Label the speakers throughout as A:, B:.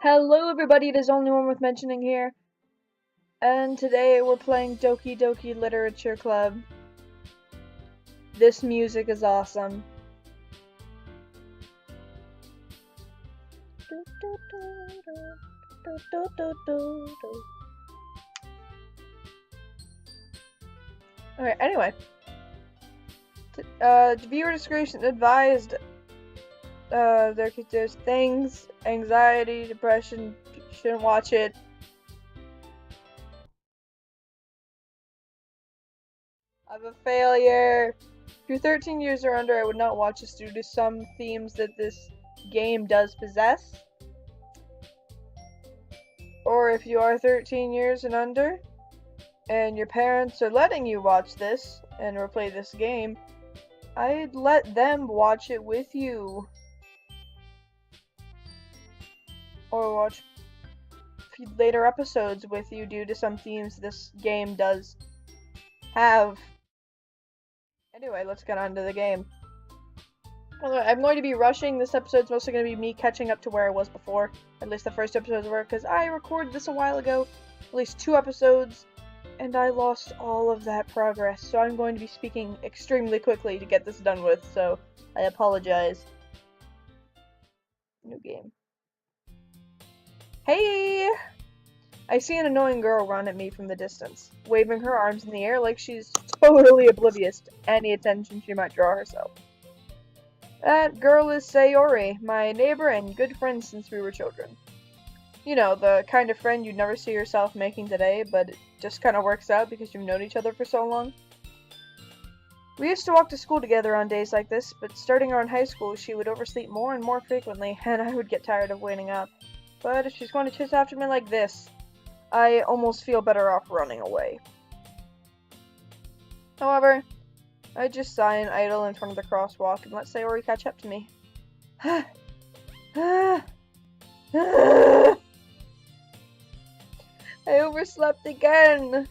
A: Hello everybody, it is only one worth mentioning here, and today we're playing Doki Doki Literature Club. This music is awesome. Alright, anyway. Viewer discretion advised. There's things, anxiety, depression, shouldn't watch it. I'm a failure. If you're 13 years or under, I would not watch this due to some themes that this game does possess. Or if you are 13 years and under, and your parents are letting you watch this and or play this game, I'd let them watch it with you. Or watch later episodes with you due to some themes this game does have. Anyway, let's get on to the game. I'm going to be rushing. This episode's mostly going to be me catching up to where I was before. At least the first episodes were, because I recorded this a while ago. At least 2 episodes. And I lost all of that progress. So I'm going to be speaking extremely quickly to get this done with. So I apologize. New game. Hey! I see an annoying girl run at me from the distance, waving her arms in the air like she's totally oblivious to any attention she might draw herself. That girl is Sayori, my neighbor and good friend since we were children. You know, the kind of friend you'd never see yourself making today, but it just kind of works out because you've known each other for so long. We used to walk to school together on days like this, but starting around high school, she would oversleep more and more frequently, and I would get tired of waiting up. But if she's going to chase after me like this, I almost feel better off running away. However, I just sigh and idle in front of the crosswalk and let Sayori catch up to me. I overslept again,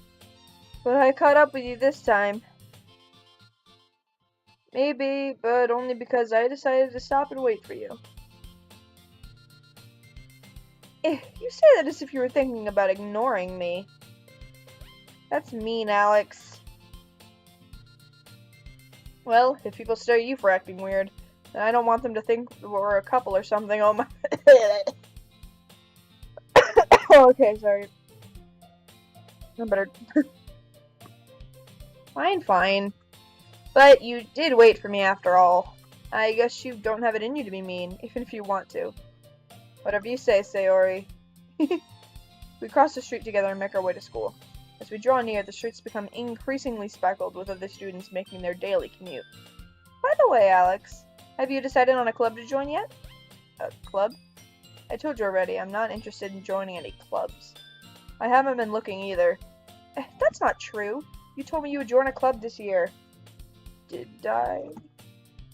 A: but I caught up with you this time. Maybe, but only because I decided to stop and wait for you. You say that as if you were thinking about ignoring me. That's mean, Alex. Well, if people stare at you for acting weird, then I don't want them to think we're a couple or something. Oh my... Okay, sorry. I'm better. Fine. But you did wait for me after all. I guess you don't have it in you to be mean, even if you want to. Whatever you say, Sayori. We cross the street together and make our way to school. As we draw near, the streets become increasingly speckled with other students making their daily commute. By the way, Alex, have you decided on a club to join yet? A club? I told you already, I'm not interested in joining any clubs. I haven't been looking either. That's not true. You told me you would join a club this year. Did I?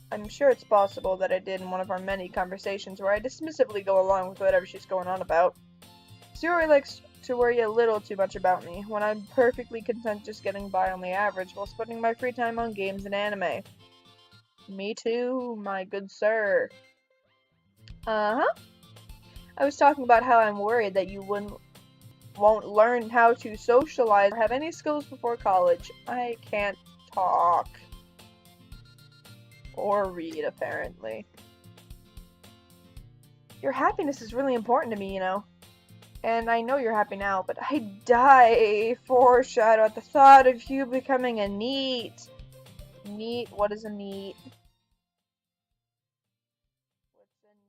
A: I'm sure it's possible that I did in one of our many conversations where I dismissively go along with whatever she's going on about. Sayori likes to worry a little too much about me, when I'm perfectly content just getting by on the average while spending my free time on games and anime. Me too, my good sir. Uh-huh. I was talking about how I'm worried that you won't learn how to socialize or have any skills before college. I can't talk. Or read, apparently. Your happiness is really important to me, you know. And I know you're happy now, but I die foreshadow at the thought of you becoming a NEET. NEET? What is a NEET? What's a NEET?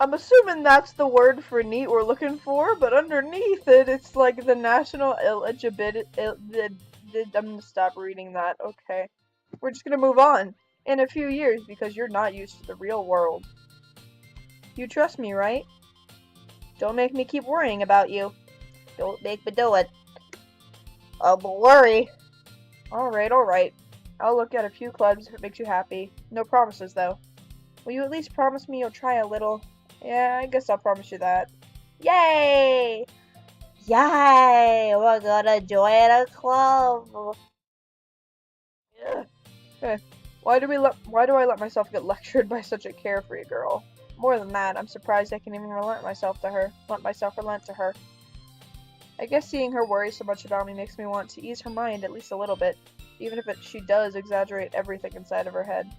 A: I'm assuming that's the word for NEET we're looking for, but underneath it, it's like the national eligibility. I'm gonna stop reading that. Okay. We're just gonna move on. In a few years, because you're not used to the real world. You trust me, right? Don't make me keep worrying about you. Don't make me do it. I won't worry. Alright. I'll look at a few clubs if it makes you happy. No promises, though. Will you at least promise me you'll try a little? Yeah, I guess I'll promise you that. Yay! Yay! We're gonna join a club! Yeah. Why do I let myself get lectured by such a carefree girl? More than that, I'm surprised I can even let myself relent to her. I guess seeing her worry so much about me makes me want to ease her mind at least a little bit, even if she does exaggerate everything inside of her head.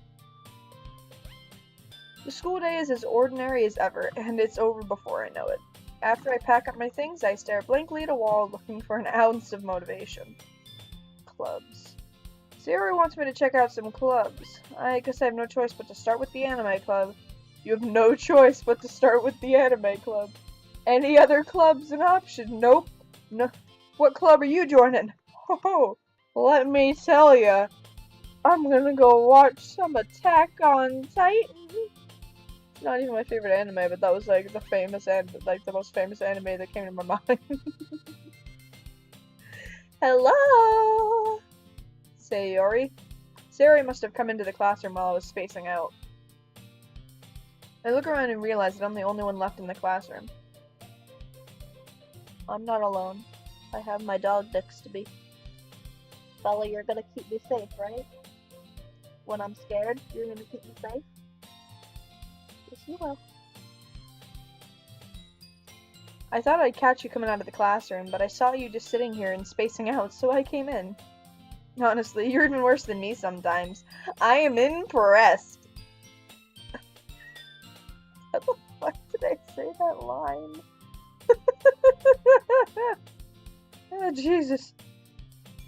A: The school day is as ordinary as ever, and it's over before I know it. After I pack up my things, I stare blankly at a wall looking for an ounce of motivation. Clubs. Sayori wants me to check out some clubs. I guess I have no choice but to start with the anime club. You have no choice but to start with the anime club. Any other club's an option? Nope. No. What club are you joining? Oh, let me tell ya. I'm gonna go watch some Attack on Titan. Not even my favorite anime, but that was like the most famous anime that came to my mind. Hello, Sayori. Sayori must have come into the classroom while I was spacing out. I look around and realize that I'm the only one left in the classroom. I'm not alone. I have my dog next to me. Bella, you're gonna keep me safe, right? When I'm scared, you're gonna keep me safe? Yes, you will. I thought I'd catch you coming out of the classroom, but I saw you just sitting here and spacing out, so I came in. Honestly, you're even worse than me sometimes. I am impressed. Why did I say that line? Oh, Jesus.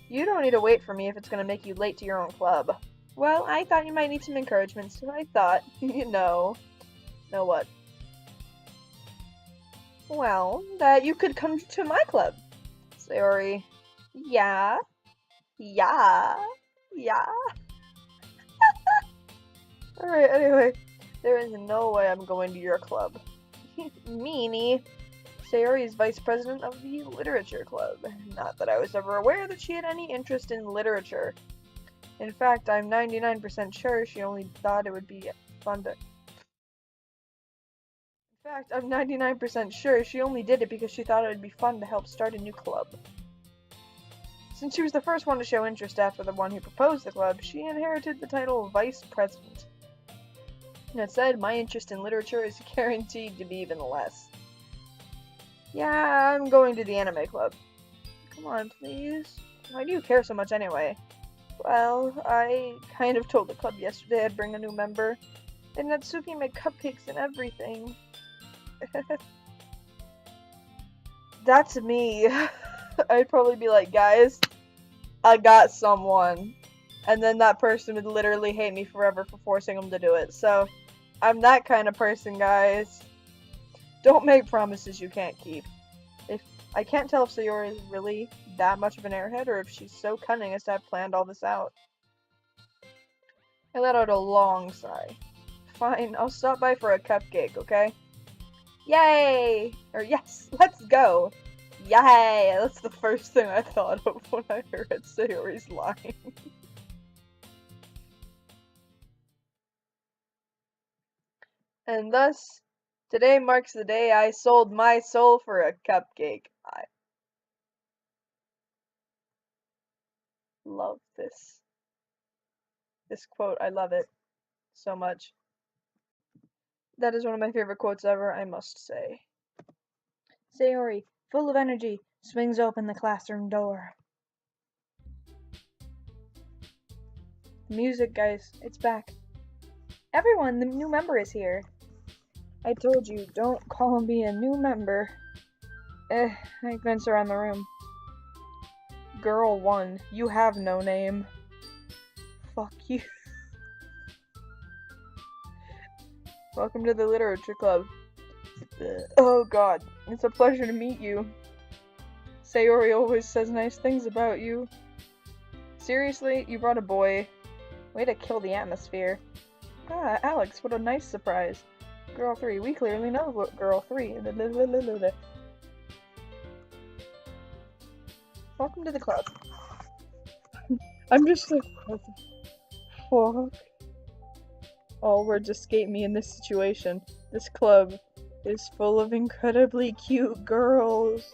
A: You don't need to wait for me if it's going to make you late to your own club. Well, I thought you might need some encouragement, so I thought, Know what? Well, that you could come to my club. Sayori. Yeah. Alright, anyway. There is no way I'm going to your club. Meanie. Sayori is vice president of the literature club. Not that I was ever aware that she had any interest in literature. In fact, I'm 99% sure she only thought it would be fun to... In fact, I'm 99% sure she only did it because she thought it would be fun to help start a new club. Since she was the first one to show interest after the one who proposed the club, she inherited the title of vice president. That said, my interest in literature is guaranteed to be even less. Yeah, I'm going to the anime club. Come on, please. Why do you care so much anyway? Well, I kind of told the club yesterday I'd bring a new member. And Natsuki made cupcakes and everything. That's me. I'd probably be like, guys, I got someone. And then that person would literally hate me forever for forcing them to do it. So, I'm that kind of person, guys. Don't make promises you can't keep. I can't tell if Sayori is really that much of an airhead or if she's so cunning as to have planned all this out. I let out a long sigh. Fine, I'll stop by for a cupcake, okay? Yay! Or yes, let's go! Yay! That's the first thing I thought of when I heard Sayori's line. And thus, today marks the day I sold my soul for a cupcake. I love this quote. I love it so much. That is one of my favorite quotes ever, I must say. Sayori, full of energy, swings open the classroom door. The music, guys, it's back. Everyone, the new member is here. I told you, don't call me a new member. I glance around the room. Girl 1, you have no name. Fuck you. Welcome to the literature club. Oh god, it's a pleasure to meet you. Sayori always says nice things about you. Seriously, you brought a boy. Way to kill the atmosphere. Ah, Alex, what a nice surprise. Girl 3. We clearly know what Girl 3. Welcome to the club. I'm just like, what the fuck? All words escape me in this situation. This club is full of incredibly cute girls.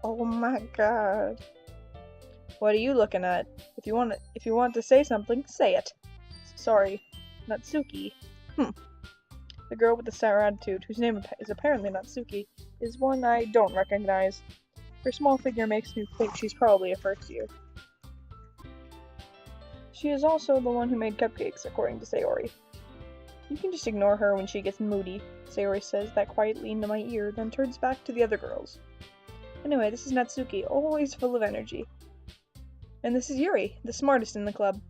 A: Oh my god. What are you looking at? If you want to say something, say it. Sorry, Natsuki. The girl with the sour attitude, whose name is apparently Natsuki, is one I don't recognize. Her small figure makes me think she's probably a first year. She is also the one who made cupcakes, according to Sayori. You can just ignore her when she gets moody, Sayori says that quietly into my ear, then turns back to the other girls. Anyway, this is Natsuki, always full of energy. And this is Yuri, the smartest in the club.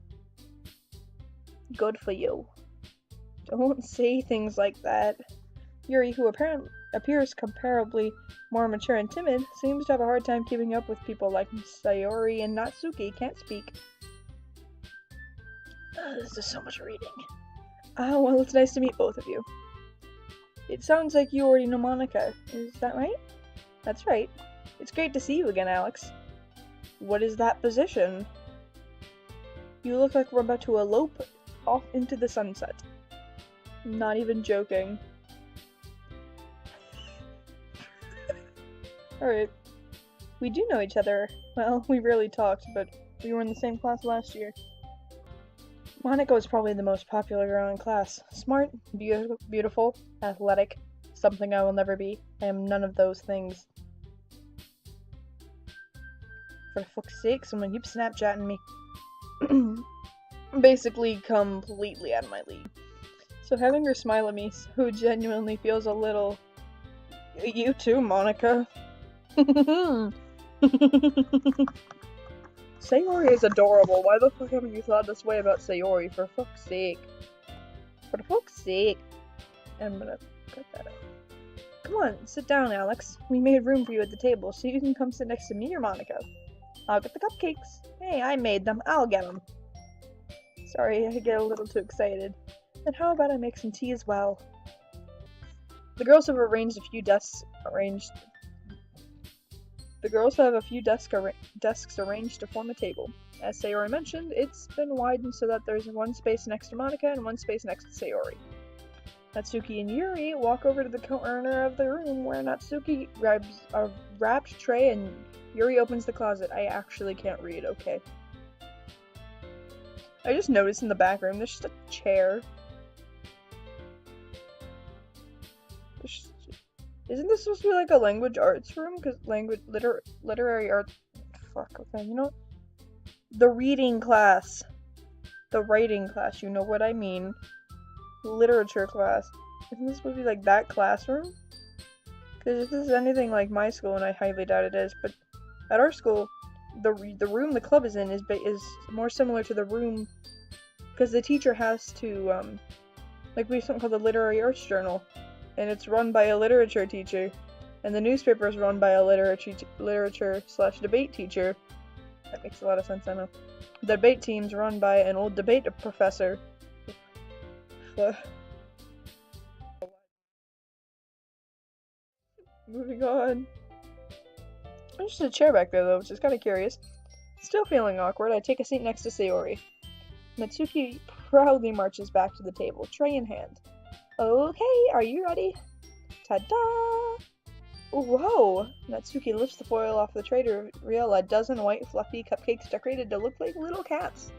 A: Good for you. Don't say things like that. Yuri, who appears comparably more mature and timid, seems to have a hard time keeping up with people like Sayori and Natsuki can't speak. This is so much reading. Well, it's nice to meet both of you. It sounds like you already know Monica. Is that right? That's right. It's great to see you again, Alex. What is that position? You look like we're about to elope off into the sunset. Not even joking. Alright. We do know each other. Well, we rarely talked, but we were in the same class last year. Monica was probably the most popular girl in class. Smart, beautiful, athletic, something I will never be. I am none of those things. For fuck's sake, someone keeps Snapchatting me. Basically completely out of my league. So having her smile at me so genuinely feels a little... You too, Monica. Sayori is adorable. Why the fuck haven't you thought this way about Sayori? For fuck's sake. For fuck's sake. I'm gonna cut that out. Come on, sit down, Alex. We made room for you at the table, so you can come sit next to me or Monica. I'll get the cupcakes. Hey, I made them. I'll get them. Sorry, I get a little too excited. And how about I make some tea as well? The girls have arranged a few desks arranged to form a table. As Sayori mentioned, it's been widened so that there's one space next to Monica and one space next to Sayori. Natsuki and Yuri walk over to the corner of the room where Natsuki grabs a wrapped tray and Yuri opens the closet. I actually can't read, okay. I just noticed in the back room there's just a chair. Isn't this supposed to be like a language arts room? Because literary art... Fuck, okay, you know? The reading class. The writing class, you know what I mean. Literature class. Isn't this supposed to be like that classroom? Because if this is anything like my school, and I highly doubt it is, but at our school, the room the club is in is more similar to the room... Because the teacher has to, like we have something called the Literary Arts Journal. And it's run by a literature teacher, and the newspaper is run by a literature/debate teacher. That makes a lot of sense, I know. The debate team's run by an old debate professor. Moving on. There's just a chair back there, though, which is kind of curious. Still feeling awkward, I take a seat next to Sayori. Natsuki proudly marches back to the table, tray in hand. Okay, are you ready? Ta-da! Whoa! Natsuki lifts the foil off the tray to reveal a dozen white, fluffy cupcakes decorated to look like little cats.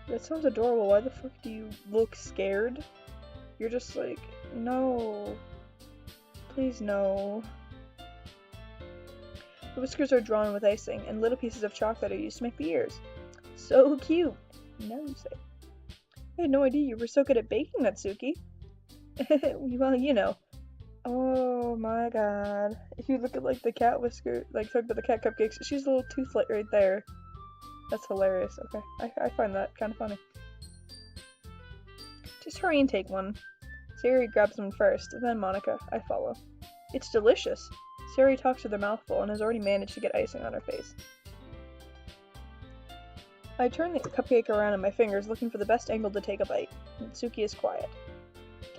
A: That sounds adorable. Why the fuck do you look scared? You're just like, no. Please, no. The whiskers are drawn with icing, and little pieces of chocolate are used to make the ears. So cute! Now you say. I had no idea you were so good at baking, Natsuki. Well, you know. Oh my god. If you look at, like, the cat whisker, like, talk about the cat cupcakes, she's a little toothless right there. That's hilarious. Okay. I find that kind of funny. Just hurry and take one. Sayori grabs one first, and then Monica. I follow. It's delicious. Sayori talks with her mouth full and has already managed to get icing on her face. I turn the cupcake around in my fingers, looking for the best angle to take a bite. Natsuki is quiet.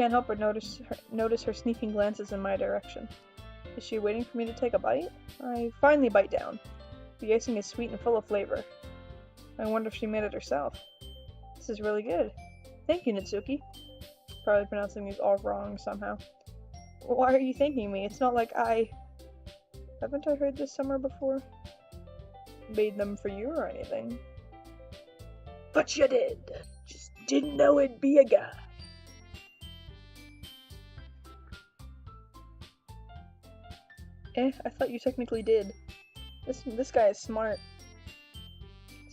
A: can't help but notice her sneaking glances in my direction. Is she waiting for me to take a bite? I finally bite down. The icing is sweet and full of flavor. I wonder if she made it herself. This is really good. Thank you, Natsuki. Probably pronouncing these all wrong somehow. Why are you thanking me? It's not like I... Haven't I heard this somewhere before? Made them for you or anything. But you did. Just didn't know it'd be a guy. I thought you technically did. This guy is smart.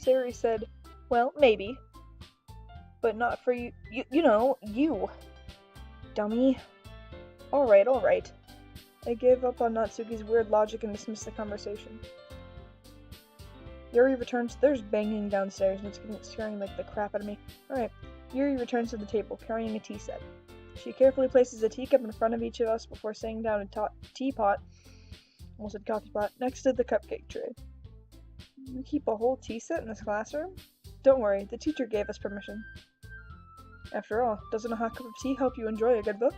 A: Sayori said, well, maybe. But not for you. You know, you. Dummy. Alright. I gave up on Natsuki's weird logic and dismissed the conversation. Yuri returns. There's banging downstairs and it's scaring like the crap out of me. Alright. Yuri returns to the table, carrying a tea set. She carefully places a teacup in front of each of us before setting down a teapot, almost said coffee pot, next to the cupcake tray. You keep a whole tea set in this classroom? Don't worry, the teacher gave us permission. After all, doesn't a hot cup of tea help you enjoy a good book?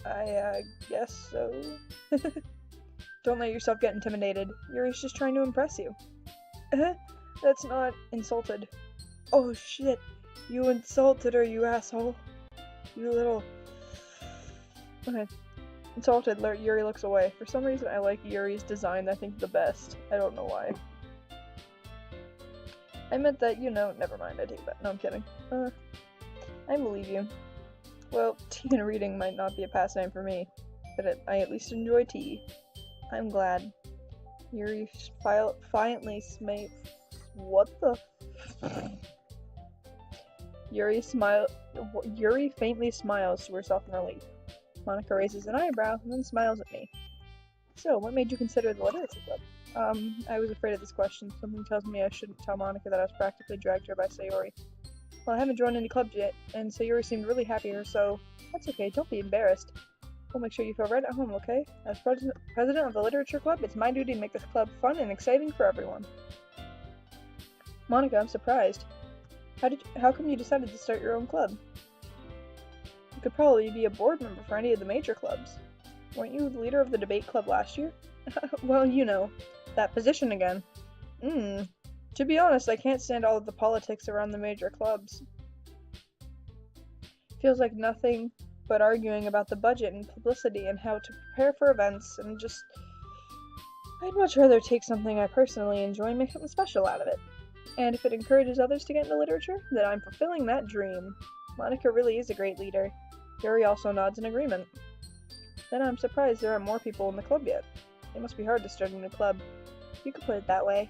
A: I guess so. Don't let yourself get intimidated. Yuri's just trying to impress you. That's not insulted. Oh shit, you insulted her, you asshole. You little... Okay. Insulted, Yuri looks away. For some reason, I like Yuri's design, I think, the best. I don't know why. I meant that, never mind, I take that. No, I'm kidding. I believe you. Well, tea and reading might not be a pastime for me, but I at least enjoy tea. I'm glad. Yuri faintly What the... Yuri faintly smiles to herself in relief. Monika raises an eyebrow and then smiles at me. So, what made you consider the literature club? I was afraid of this question. Something tells me I shouldn't tell Monika that I was practically dragged here by Sayori. Well, I haven't joined any clubs yet, and Sayori seemed really happy here, so that's okay, don't be embarrassed. We'll make sure you feel right at home, okay? As president of the literature club, it's my duty to make this club fun and exciting for everyone. Monika, I'm surprised. How come you decided to start your own club? You could probably be a board member for any of the major clubs. Weren't you the leader of the debate club last year? Well, that position again. To be honest, I can't stand all of the politics around the major clubs. Feels like nothing but arguing about the budget and publicity and how to prepare for events and just... I'd much rather take something I personally enjoy and make something special out of it. And if it encourages others to get into literature, then I'm fulfilling that dream. Monika really is a great leader. Yuri also nods in agreement. Then I'm surprised there aren't more people in the club yet. It must be hard to start a new club. You could put it that way.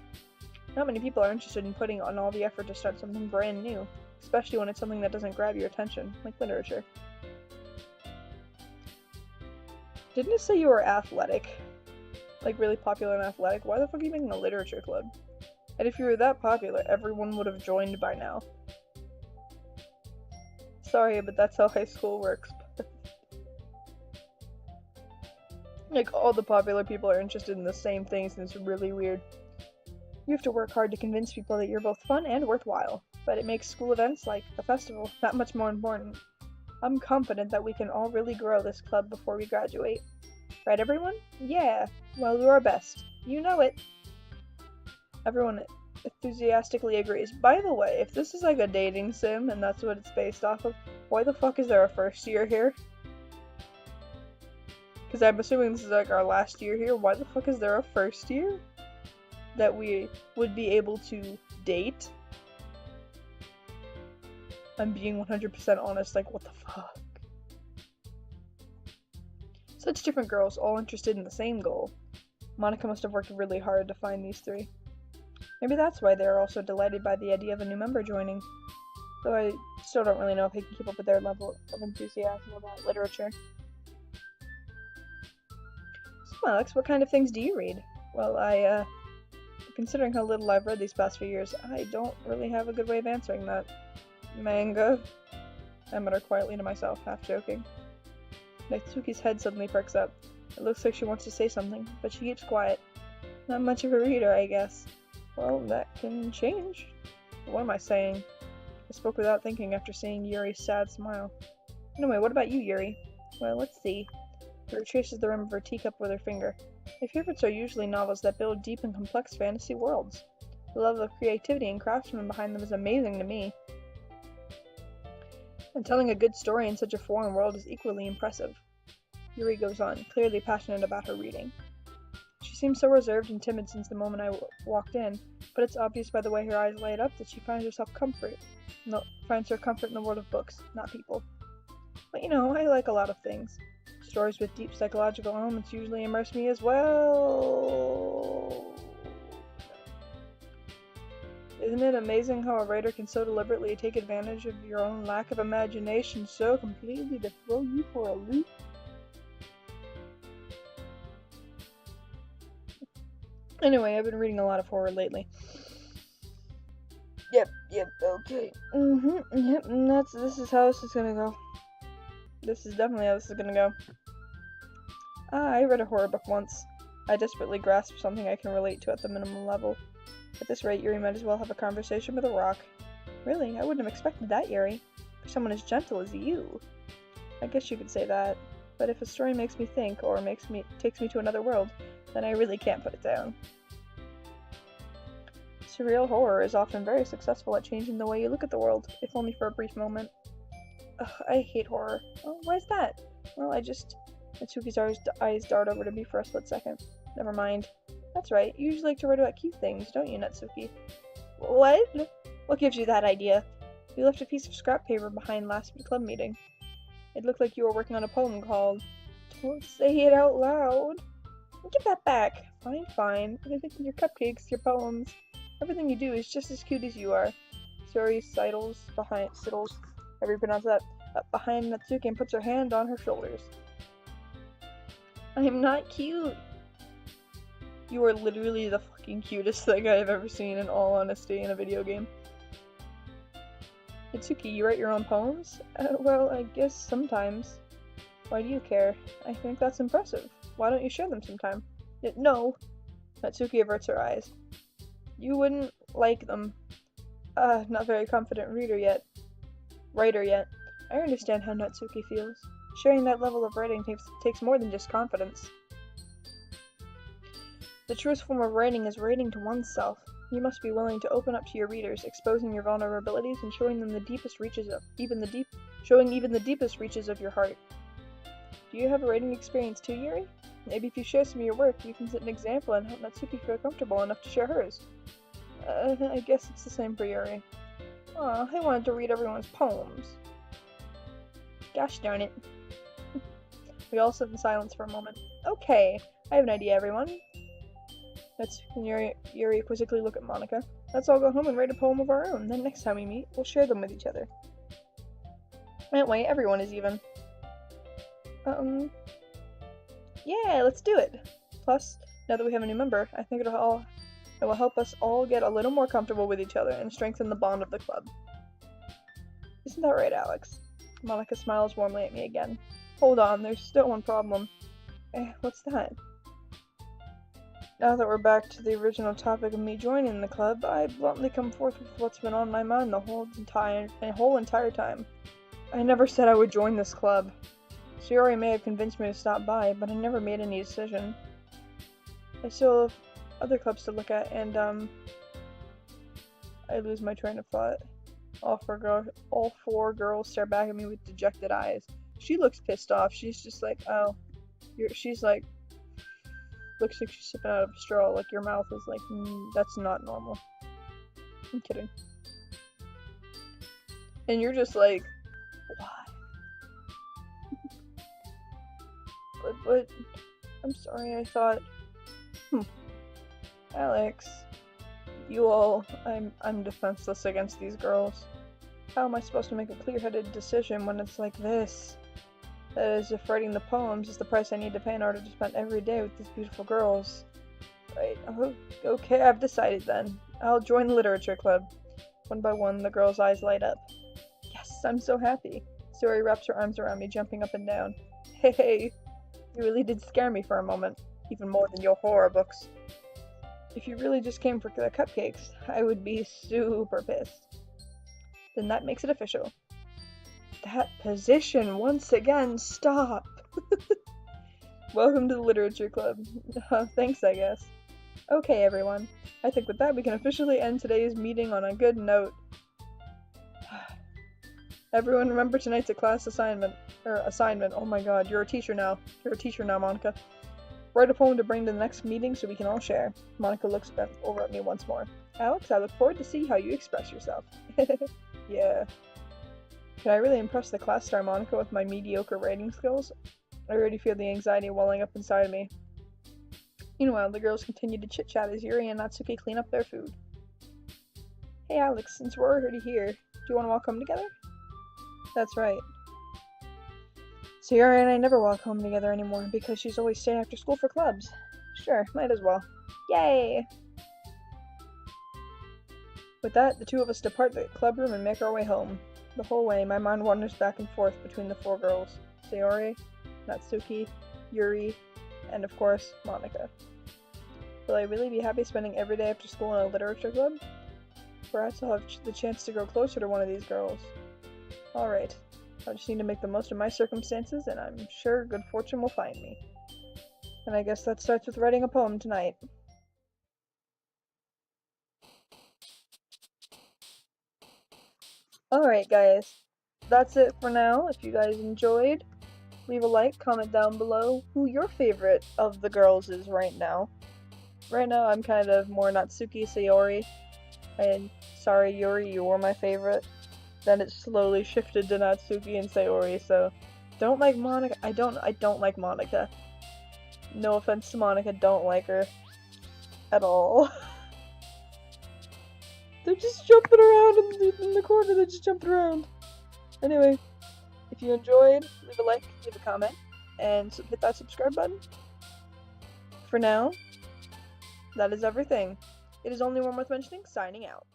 A: Not many people are interested in putting on all the effort to start something brand new, especially when it's something that doesn't grab your attention, like literature. Didn't it say you were athletic? Like really popular and athletic? Why the fuck are you making a literature club? And if you were that popular, everyone would have joined by now. Sorry, but that's how high school works. Like, all the popular people are interested in the same things, and it's really weird. You have to work hard to convince people that you're both fun and worthwhile, but it makes school events, like the festival, that much more important. I'm confident that we can all really grow this club before we graduate. Right, everyone? Yeah, we'll do our best. You know it. Everyone enthusiastically agrees. By the way, if this is like a dating sim, and that's what it's based off of, why the fuck is there a first year here? Because I'm assuming this is like our last year here. Why the fuck is there a first year that we would be able to date? I'm being 100% honest, like, what the fuck? Such different girls, all interested in the same goal. Monika must have worked really hard to find these three. Maybe that's why they're also delighted by the idea of a new member joining. Though I still don't really know if they can keep up with their level of enthusiasm about literature. So Alex, what kind of things do you read? Well, considering how little I've read these past few years, I don't really have a good way of answering that. Manga? I mutter quietly to myself, half joking. Natsuki's head suddenly perks up. It looks like she wants to say something, but she keeps quiet. Not much of a reader, I guess. Well, that can change. What am I saying? I spoke without thinking after seeing Yuri's sad smile. Anyway, what about you, Yuri? Well, let's see. She retraces the rim of her teacup with her finger. My favorites are usually novels that build deep and complex fantasy worlds. The level of creativity and craftsmanship behind them is amazing to me. And telling a good story in such a foreign world is equally impressive. Yuri goes on, clearly passionate about her reading. She seems so reserved and timid since the moment I walked in, but it's obvious by the way her eyes light up that she finds her comfort in the world of books, not people. But I like a lot of things. Stories with deep psychological elements usually immerse me as well. Isn't it amazing how a writer can so deliberately take advantage of your own lack of imagination so completely to throw you for a loop? Anyway, I've been reading a lot of horror lately. Yep, okay. Yep, this is how this is gonna go. This is definitely how this is gonna go. I read a horror book once. I desperately grasped something I can relate to at the minimum level. At this rate, Yuri might as well have a conversation with a rock. Really? I wouldn't have expected that, Yuri. For someone as gentle as you. I guess you could say that. But if a story makes me think, or takes me to another world, then I really can't put it down. Surreal horror is often very successful at changing the way you look at the world, if only for a brief moment. Ugh, I hate horror. Oh, why is that? Well, Natsuki's eyes dart over to me for a split second. Never mind. That's right, you usually like to write about cute things, don't you, Natsuki? What? What gives you that idea? You left a piece of scrap paper behind last club meeting. It looked like you were working on a poem called... Don't say it out loud. Give that back. Fine. I think your cupcakes, your poems, everything you do is just as cute as you are. Suri sidles, however you pronounce that, behind Natsuki and puts her hand on her shoulders. I'm not cute. You are literally the fucking cutest thing I've ever seen, in all honesty, in a video game. Natsuki, you write your own poems? Well, I guess sometimes. Why do you care? I think that's impressive. Why don't you share them sometime? No. Natsuki averts her eyes. You wouldn't like them. Not very confident writer yet. I understand how Natsuki feels. Sharing that level of writing takes more than just confidence. The truest form of writing is writing to oneself. You must be willing to open up to your readers, exposing your vulnerabilities and showing them the deepest reaches of even the deepest reaches of your heart. Do you have a writing experience too, Yuri? Maybe if you share some of your work, you can set an example and help Natsuki feel comfortable enough to share hers. I guess it's the same for Yuri. Aw, I wanted to read everyone's poems. Gosh darn it. We all sit in silence for a moment. Okay, I have an idea, everyone. Yuri quizzically look at Monika. Let's all go home and write a poem of our own. Then next time we meet, we'll share them with each other. That way, everyone is even. Yeah, let's do it. Plus, now that we have a new member, I think it will help us all get a little more comfortable with each other and strengthen the bond of the club. Isn't that right, Alex? Monika smiles warmly at me again. Hold on, there's still one problem. What's that? Now that we're back to the original topic of me joining the club, I bluntly come forth with what's been on my mind the whole entire time. I never said I would join this club. Sayori may have convinced me to stop by, but I never made any decision. I still have other clubs to look at, and I lose my train of thought. All four girls stare back at me with dejected eyes. She looks pissed off. She's just like, oh, she's like, looks like she's sipping out of a straw. Like your mouth is like, that's not normal. I'm kidding. And you're just like, why? but I'm sorry. I thought, Alex, I'm defenseless against these girls. How am I supposed to make a clear-headed decision when it's like this? That is, if writing the poems is the price I need to pay in order to spend every day with these beautiful girls. Right, okay, I've decided then. I'll join the literature club. One by one, the girls' eyes light up. Yes, I'm so happy. Sayori wraps her arms around me, jumping up and down. Hey, you really did scare me for a moment. Even more than your horror books. If you really just came for the cupcakes, I would be super pissed. Then that makes it official. That position, once again, stop! Welcome to the Literature Club. Thanks, I guess. Okay, everyone. I think with that we can officially end today's meeting on a good note. Everyone remember tonight's a class assignment. Oh my god, you're a teacher now. Monica. Write a poem to bring to the next meeting so we can all share. Monica looks over at me once more. Alex, I look forward to see how you express yourself. Yeah. Can I really impress the class star Monica with my mediocre writing skills? I already feel the anxiety welling up inside of me. Meanwhile, the girls continue to chit-chat as Yuri and Natsuki clean up their food. Hey Alex, since we're already here, do you want to walk home together? That's right. So Yuri and I never walk home together anymore because she's always staying after school for clubs. Sure, might as well. Yay! With that, the two of us depart the club room and make our way home. The whole way, my mind wanders back and forth between the four girls. Sayori, Natsuki, Yuri, and of course, Monica. Will I really be happy spending every day after school in a literature club? Perhaps I'll have the chance to grow closer to one of these girls. Alright, I just need to make the most of my circumstances, and I'm sure good fortune will find me. And I guess that starts with writing a poem tonight. Alright guys, that's it for now. If you guys enjoyed, leave a like, comment down below who your favorite of the girls is right now. Right now I'm kind of more Natsuki Sayori, and sorry Yuri, you were my favorite. Then it slowly shifted to Natsuki and Sayori, so don't like Monica. I don't like Monica. No offense to Monica, don't like her at all. They're just jumping around in the corner, they're just jumping around. Anyway, if you enjoyed, leave a like, leave a comment, and hit that subscribe button. For now, that is everything. It is only one worth mentioning, signing out.